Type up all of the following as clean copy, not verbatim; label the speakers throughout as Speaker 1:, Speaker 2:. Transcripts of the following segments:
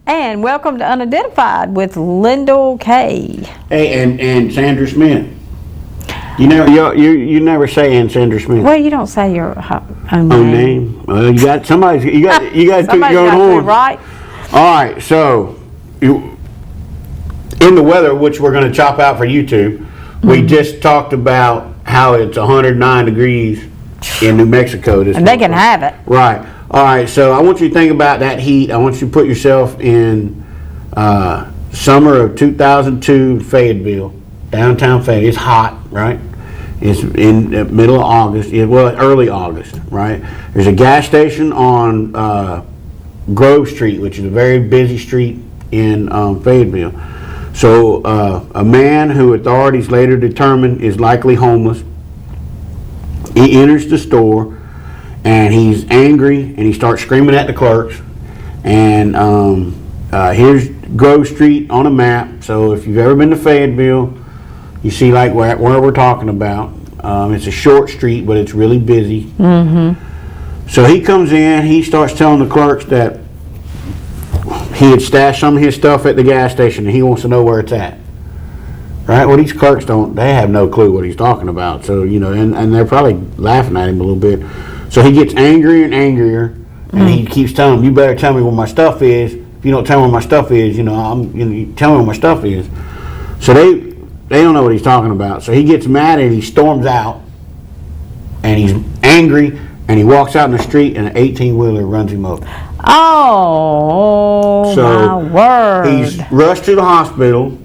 Speaker 1: And welcome to Unidentified with Lyndall Kay.
Speaker 2: Hey, and Sandra Smith. You never say Ann Sandra Smith.
Speaker 1: Well, you don't say your own
Speaker 2: name. Well, you got somebody's. You got to toot your own horn,
Speaker 1: right?
Speaker 2: All right. So, in the weather, which we're going to chop out for YouTube, we just talked about how it's 109 degrees in New Mexico this
Speaker 1: And they can have it.
Speaker 2: Right. All right. So I want you to think about that heat. I want you to put yourself in summer of 2002, Fayetteville, downtown Fayetteville. It's hot, right? It's in the middle of August, early August, right? There's a gas station on Grove Street, which is a very busy street in Fayetteville. So a man who authorities later determined is likely homeless, he enters the store and he's angry and he starts screaming at the clerks. And here's Grove Street on a map. So if you've ever been to Fayetteville, you see like where we're talking about. It's a short street, but it's really busy. Mm-hmm. So he comes in, he starts telling the clerks that he had stashed some of his stuff at the gas station and he wants to know where it's at. Right? Well, these clerks they have no clue what he's talking about. So, and they're probably laughing at him a little bit. So he gets angrier and angrier, and he keeps telling them, "You better tell me where my stuff is. If you don't tell me where my stuff is, tell me where my stuff is." So they don't know what he's talking about. So he gets mad and he storms out, and he's angry, and he walks out in the street, and an 18-wheeler runs him over.
Speaker 1: Oh, my word!
Speaker 2: He's rushed to the hospital.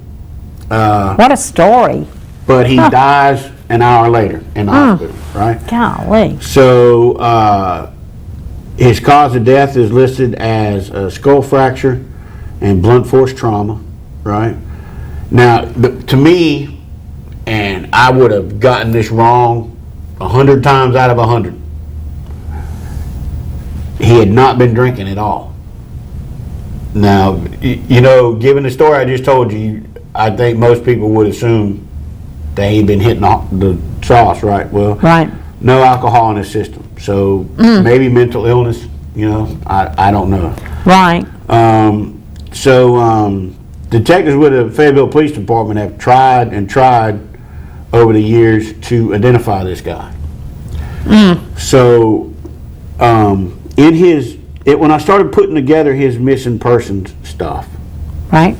Speaker 1: What a story!
Speaker 2: But he dies an hour later in the hospital, right?
Speaker 1: Golly.
Speaker 2: So his cause of death is listed as a skull fracture and blunt force trauma, right? Now, to me, and I would have gotten this wrong 100 times out of 100, he had not been drinking at all. Now, given the story I just told you, I think most people would assume that he'd been hitting the sauce, right? Well, no alcohol in his system. So maybe mental illness, I don't know.
Speaker 1: Right.
Speaker 2: Detectives with the Fayetteville Police Department have tried over the years to identify this guy. So when I started putting together his missing persons stuff,
Speaker 1: right,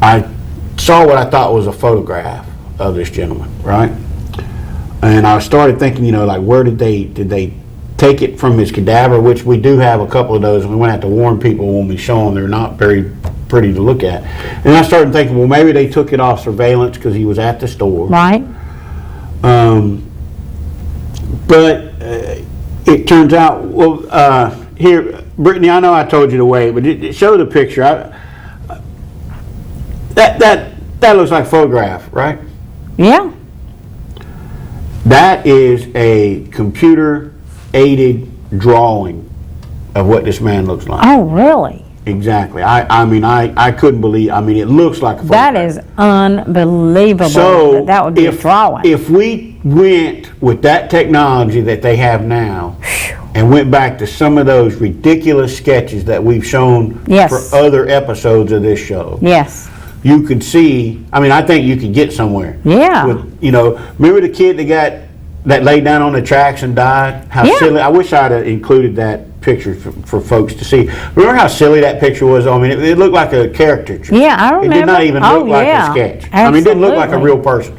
Speaker 2: I saw what I thought was a photograph of this gentleman, right? And I started thinking, where did they take it from his cadaver, which we do have a couple of those, and we went to have to warn people when we show them they're not very pretty to look at. And I started thinking, well, maybe they took it off surveillance because he was at the store.
Speaker 1: Right.
Speaker 2: But it turns out, here, Brittany, I know I told you to wait, but show the picture. That looks like a photograph, right?
Speaker 1: Yeah.
Speaker 2: That is a computer-aided drawing of what this man looks like.
Speaker 1: Oh, really?
Speaker 2: Exactly. I couldn't believe. it looks like a photograph.
Speaker 1: That is unbelievable.
Speaker 2: So
Speaker 1: that would be a drawing.
Speaker 2: If we went with that technology that they have now, and went back to some of those ridiculous sketches that we've shown for other episodes of this show.
Speaker 1: Yes.
Speaker 2: You could see, I think you could get somewhere.
Speaker 1: Yeah.
Speaker 2: Remember the kid that laid down on the tracks and died? How silly. I wish I'd have included that picture for folks to see. Remember how silly that picture was? It looked like a caricature.
Speaker 1: Yeah, I remember.
Speaker 2: It did not even look like a sketch.
Speaker 1: Absolutely.
Speaker 2: It didn't look like a real person.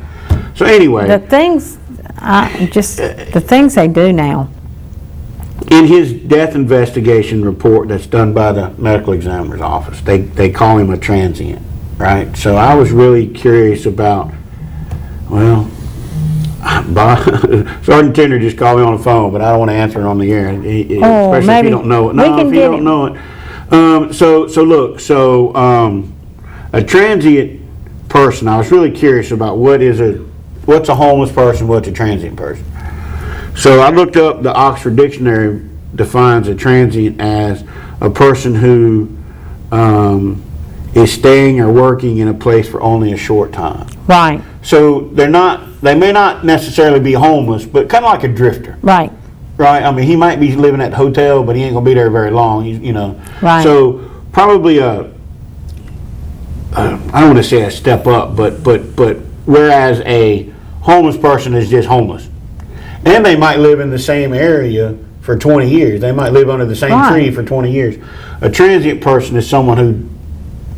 Speaker 2: So anyway.
Speaker 1: The things they do now.
Speaker 2: In his death investigation report that's done by the medical examiner's office, they call him a transient. Right, so I was really curious about. Sergeant Tender just called me on the phone, but I don't want to answer it on the air, especially if you don't know it. No, if you don't know it. A transient person. I was really curious about what's a homeless person, what's a transient person. So I looked up the Oxford Dictionary defines a transient as a person who is staying or working in a place for only a short time.
Speaker 1: Right.
Speaker 2: So they may not necessarily be homeless, but kind of like a drifter.
Speaker 1: Right.
Speaker 2: Right. He might be living at the hotel, but he ain't gonna be there very long.
Speaker 1: Right.
Speaker 2: So probably a I don't want to say a step up, but whereas a homeless person is just homeless, and they might live in the same area for 20 years. They might live under the same tree for 20 years. A transient person is someone who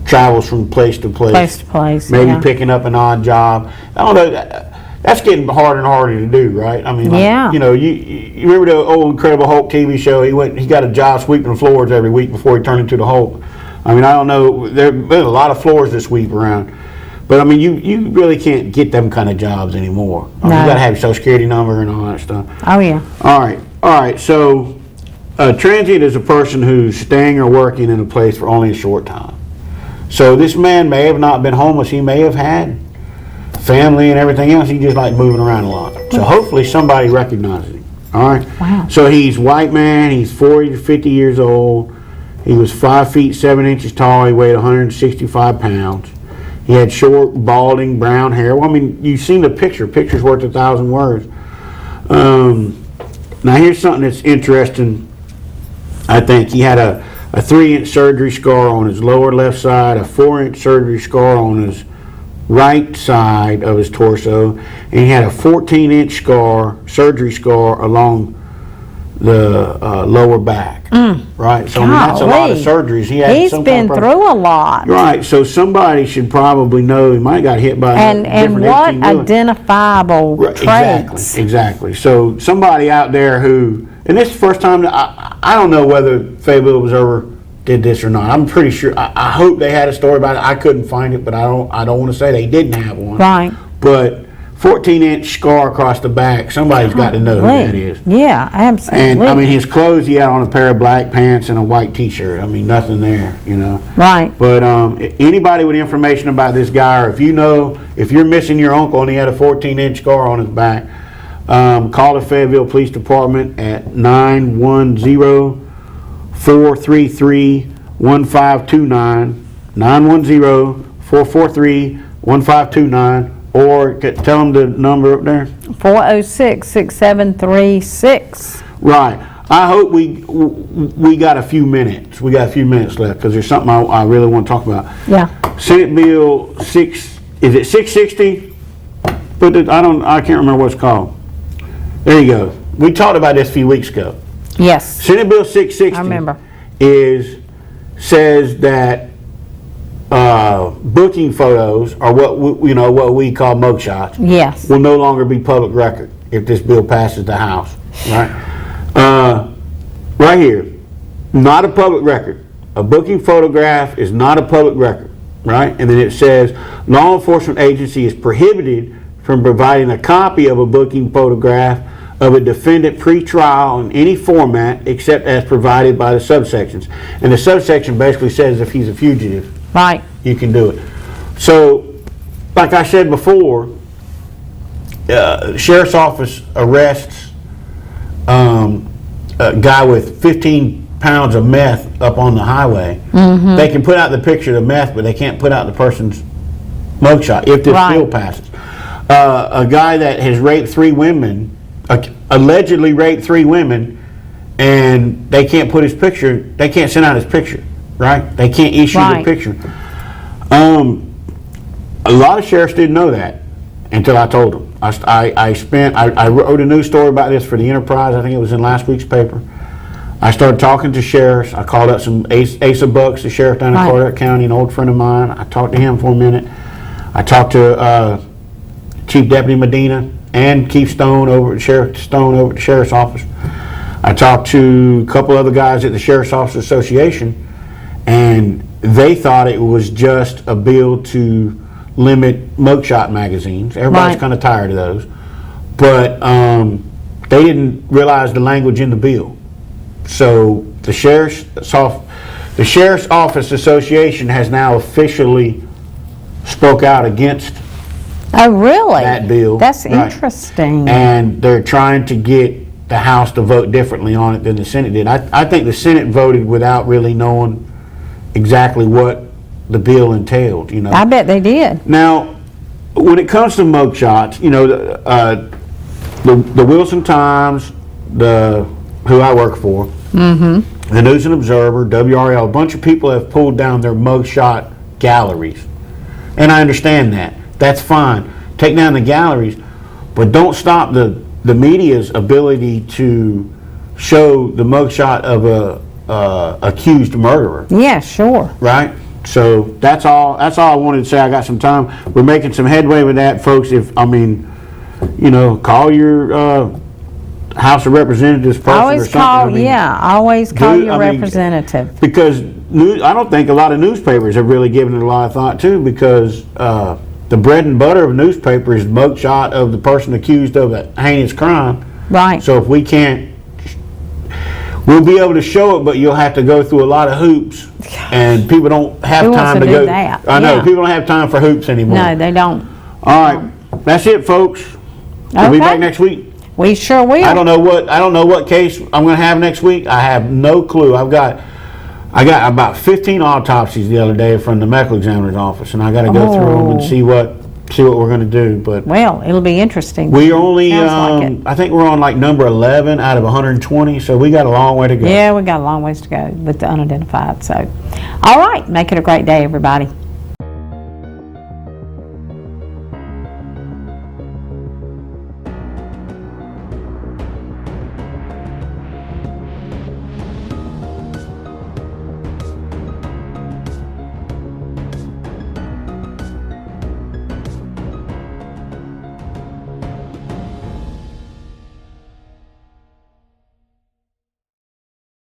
Speaker 2: travels from place to place, maybe picking up an odd job. I don't know. That's getting harder and harder to do, right? I mean, like, you know, you remember the old Incredible Hulk TV show? He got a job sweeping floors every week before he turned into the Hulk. I mean, I don't know. There's a lot of floors to sweep around, but I mean, you really can't get them kind of jobs anymore. I mean, you got to have your Social Security number and all that stuff.
Speaker 1: Oh yeah.
Speaker 2: All right. So, transient is a person who's staying or working in a place for only a short time. So this man may have not been homeless. He may have had family and everything else. He just like moving around a lot. So hopefully somebody recognizes him. All right.
Speaker 1: Wow.
Speaker 2: So he's white man. He's 40 to 50 years old. He was 5 feet 7 inches tall. He weighed 165 pounds. He had short, balding, brown hair. Well, I mean, you've seen the picture. Picture's worth 1,000 words. Now here's something that's interesting. I think he had a 3-inch surgery scar on his lower left side, a 4-inch surgery scar on his right side of his torso, and he had a 14-inch surgery scar along the lower back. Right? So I mean, that's a lot of surgeries.
Speaker 1: He's been through a lot.
Speaker 2: Right. So somebody should probably know he might have got hit by
Speaker 1: and what identifiable traits.
Speaker 2: Exactly. So somebody out there who, and this is the first time that I don't know whether Fayetteville was ever did this or not. I'm pretty sure. I hope they had a story about it. I couldn't find it, but I don't want to say they didn't have one.
Speaker 1: Right.
Speaker 2: But 14-inch scar across the back. Somebody's got to know who that is.
Speaker 1: Yeah, absolutely.
Speaker 2: And I mean, his clothes, he had on a pair of black pants and a white T-shirt. I mean, nothing there, you know.
Speaker 1: Right.
Speaker 2: But anybody with information about this guy, or if you know, if you're missing your uncle and he had a 14-inch scar on his back, call the Fayetteville Police Department at 910-433-1529, 910-443-1529. Or tell them the number up there.
Speaker 1: 406-6736.
Speaker 2: Right. I hope we got a few minutes. We got a few minutes left because there's something I really want to talk about.
Speaker 1: Yeah.
Speaker 2: Senate Bill 6. Is it 660? But I can't remember what it's called. There you go. We talked about this a few weeks ago.
Speaker 1: Yes.
Speaker 2: Senate Bill 660.
Speaker 1: I remember.
Speaker 2: Says that booking photos, or what we call mugshots,
Speaker 1: yes,
Speaker 2: will no longer be public record if this bill passes the House. Right, right here, not a public record. A booking photograph is not a public record. Right, and then it says law enforcement agency is prohibited from providing a copy of a booking photograph of a defendant pre-trial in any format except as provided by the subsections. And the subsection basically says if he's a fugitive,
Speaker 1: right,
Speaker 2: you can do it. So, like I said before, the sheriff's office arrests a guy with 15 pounds of meth up on the highway. Mm-hmm. They can put out the picture of the meth, but they can't put out the person's mugshot if this bill passes. A guy that has raped 3 women, allegedly raped 3 women, and they can't put his picture, they can't send out his picture, right? They can't issue the picture. A lot of sheriffs didn't know that until I told them. I wrote a news story about this for the Enterprise. I think it was in last week's paper. I started talking to sheriffs. I called up some Asa Bucks, the sheriff down in Carteret County, an old friend of mine. I talked to him for a minute. I talked to Chief Deputy Medina and Keith Stone over at the sheriff's office. I talked to a couple other guys at the Sheriff's Office Association, and they thought it was just a bill to limit mugshot magazines. Everybody's kind of tired of those, but they didn't realize the language in the bill. So the Sheriff's Office Association has now officially spoke out against that bill.
Speaker 1: That's interesting.
Speaker 2: And they're trying to get the House to vote differently on it than the Senate did. I think the Senate voted without really knowing exactly what the bill entailed. You know,
Speaker 1: I bet they did.
Speaker 2: Now, when it comes to mugshots, you know, the Wilson Times, who I work for, the News and Observer, WRL, a bunch of people have pulled down their mugshot galleries. And I understand that. That's fine. Take down the galleries, but don't stop the media's ability to show the mugshot of a accused murderer.
Speaker 1: Yeah, sure.
Speaker 2: Right? So that's all I wanted to say. I got some time. We're making some headway with that, folks. Call your House of Representatives person
Speaker 1: Always
Speaker 2: or something.
Speaker 1: Always call your representative.
Speaker 2: Because I don't think a lot of newspapers have really given it a lot of thought too, because the bread and butter of a newspaper is mugshot of the person accused of a heinous crime.
Speaker 1: Right.
Speaker 2: So if we can't, we'll be able to show it, but you'll have to go through a lot of hoops, and people don't have
Speaker 1: Who
Speaker 2: time
Speaker 1: wants
Speaker 2: to
Speaker 1: to do
Speaker 2: go.
Speaker 1: that?
Speaker 2: I know
Speaker 1: Yeah.
Speaker 2: people don't have time for hoops anymore.
Speaker 1: No, they don't.
Speaker 2: All right, that's it, folks. We'll be back next week.
Speaker 1: We sure will.
Speaker 2: I don't know what case I'm going to have next week. I have no clue. I got about 15 autopsies the other day from the medical examiner's office, and I got to go through them and see what we're going to do. But
Speaker 1: well, it'll be interesting.
Speaker 2: we only,
Speaker 1: Sounds like it.
Speaker 2: I think we're on like number 11 out of 120, so we got a long way to go.
Speaker 1: Yeah, we got a long ways to go with the unidentified. So, all right, make it a great day, everybody.